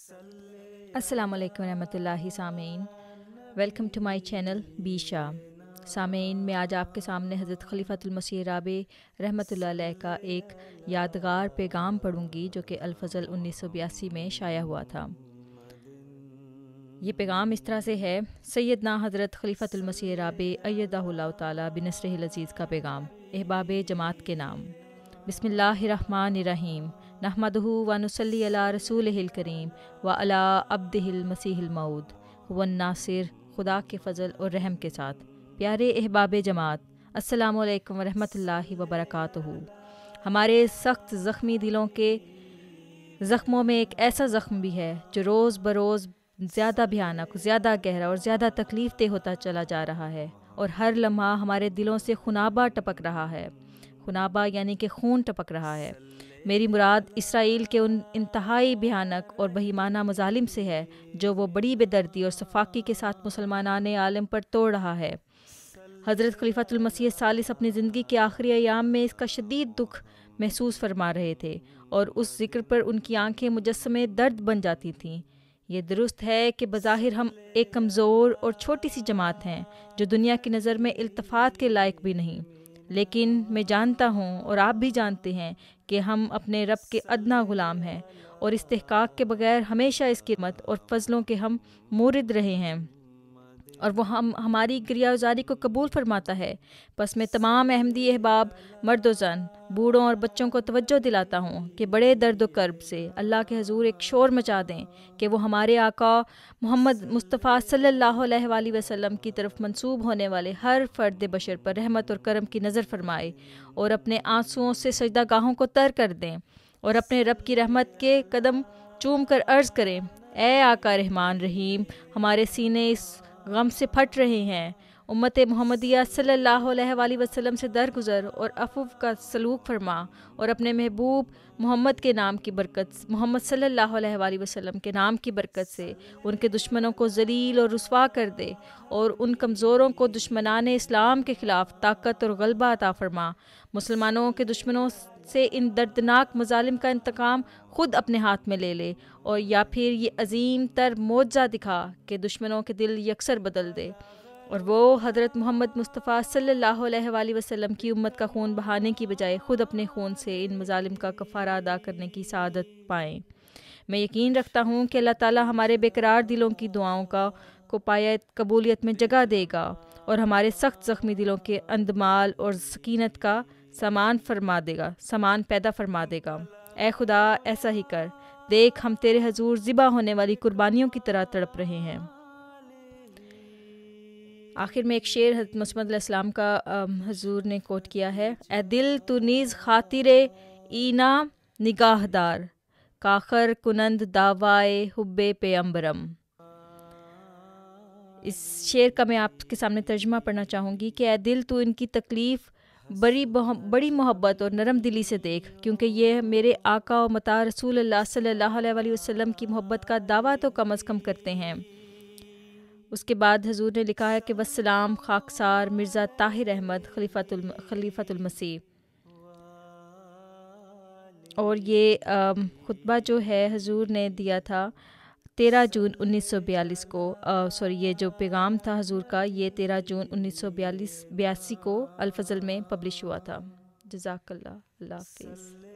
अस्सलाम वालेकुम रहमतुल्लाहि सामीन, वेलकम टू माय चैनल बीशा। सामीन, मैं आज आपके सामने हज़रत खलीफातुल मसीह राबी रहमतुल्लाह अलैह का एक यादगार पैगाम पढ़ूँगी जो कि अल-फज़ल 1982 में शाया हुआ था। ये पैगाम इस तरह से है। सैयदना हज़रत खलीफातुल मसीह राबी अय्यदहुल्लाह ताला बिनस्रिहिल अज़ीज़ का पैगाम। अहबाब जमात के नाम। बिस्मिल्लाहिर्रहमानिर्रहीम। नहमदुहु व नुसल्ली अला रसूलिहिल करीम व अला अब्दिहिल मसीहिल मऊद हुवन नासिर। खुदा के फ़ज़ल और रहम के साथ। प्यारे अहबाब जमात, अस्सलामु अलैकुम व रहमतुल्लाहि व बरकातुहू। हमारे सख्त ज़ख्मी दिलों के ज़ख्मों में एक ऐसा ज़ख्म भी है जो रोज़ बरोज़ ज़्यादा भयानक, ज़्यादा गहरा और ज़्यादा तकलीफ़ देह होता चला जा रहा है और हर लम्हा हमारे दिलों से खुनाबा टपक रहा है। खुनाबा यानी कि खून टपक रहा है। मेरी मुराद इसराइल के उन इंतहाई भयानक और बहीमाना मज़ालिम से है जो वो बड़ी बेदर्दी और सफाकी के साथ मुसलमानाने आलम पर तोड़ रहा है। हज़रत खलीफातुल मसीह सालिस अपनी ज़िंदगी के आखिरी अयाम में इसका शदीद दुख महसूस फरमा रहे थे और उस ज़िक्र पर उनकी आंखें मुजस्समे दर्द बन जाती थीं। ये दुरुस्त है कि बज़ाहिर हम एक कमज़ोर और छोटी सी जमात हैं जो दुनिया की नज़र में इल्तफ़ात के लायक भी नहीं, लेकिन मैं जानता हूँ और आप भी जानते हैं कि हम अपने रब के अदना ग़ुलाम हैं और इस्तिहक़ाक़ के बगैर हमेशा इसकी रहमत और फ़ज़लों के हम मुरिद रहे हैं और वो हमारी गिरियाज़ारी को कबूल फरमाता है। बस मैं तमाम अहमदी अहबाब, मर्द व ज़न, बूढ़ों और बच्चों को तवज्जो दिलाता हूँ कि बड़े दर्द व कर्ब से अल्लाह के हजूर एक शोर मचा दें कि वो हमारे आका मोहम्मद मुस्तफ़ा सल्लल्लाहु अलैहि वसल्लम की तरफ मंसूब होने वाले हर फ़र्द बशर पर रहमत और करम की नज़र फरमाए और अपने आंसुओं से सजदागाहों को तर कर दें और अपने रब की रहमत के कदम चूम कर अर्ज़ करें, ए आका रहमान रहीम, हमारे सीने इस गम से फट रहे हैं। उम्मत मुहम्मदिया सल्लल्लाहु अलैहि वसल्लम से दरगुज़र और अफ़ुव का सलूक फरमा और अपने महबूब मोहम्मद के नाम की बरकत, मोहम्मद सल्लल्लाहु अलैहि वसल्लम के नाम की बरकत से उनके दुश्मनों को ज़लील और रुसवा कर दे और उन कमज़ोरों को दुश्मनाने इस्लाम के ख़िलाफ़ ताकत और गलबा अता फरमा। मुसलमानों के दुश्मनों से इन दर्दनाक मज़ालिम का इंतकाम ख़ुद अपने हाथ में ले ले और या फिर ये अजीम तर मोजा दिखा कि दुश्मनों के दिल यकसर बदल दे और वो हज़रत मोहम्मद मुस्तफ़ा सल्लल्लाहु अलैहि वसल्लम की उम्मत का खून बहाने की बजाय ख़ुद अपने खून से इन मज़ालिम का कफ़ारा अदा करने की सआदत पाएँ। मैं यकीन रखता हूँ कि अल्लाह ताला हमारे बेकरार दिलों की दुआओं को पायत कबूलियत में जगह देगा और हमारे सख्त ज़ख्मी दिलों के अंदमाल और सकीनत का सामान पैदा फरमा देगा। ए खुदा, ऐसा ही कर। देख, हम तेरे हजूर ज़िबा होने वाली कुर्बानियों की तरह तड़प रहे हैं। आखिर में एक शेर हज़रत मसीह मौऊद अलैहिस्सलाम का हजूर ने कोट किया है। ए दिल तू नीज़ खातिरे ईना निगाहदार, काखर कुनंद दावाए हुब्बे पेअम्बरम। इस शेर का मैं आपके सामने तर्जुमा पढ़ना चाहूँगी कि ए दिल तू इनकी तकलीफ़ बड़ी मोहब्बत और नरम दिली से देख, क्योंकि ये मेरे आका और मता रसूल अल्लाह सल्लल्लाहु अलैहि वसल्लम की मोहब्बत का दावा तो कम अज़ कम करते हैं। उसके बाद हजूर ने लिखा है कि वस्सलाम खाकसार मिर्ज़ा ताहिर अहमद खलीफातुल मसीह। और ये खुतबा जो है हजूर ने दिया था 13 जून 1942 को। ये जो पैगाम था हजूर का, ये 13 जून 1982 को अल-फज़ल में पब्लिश हुआ था। जज़ाकल्लाह, अल्लाह हाफ़िज़।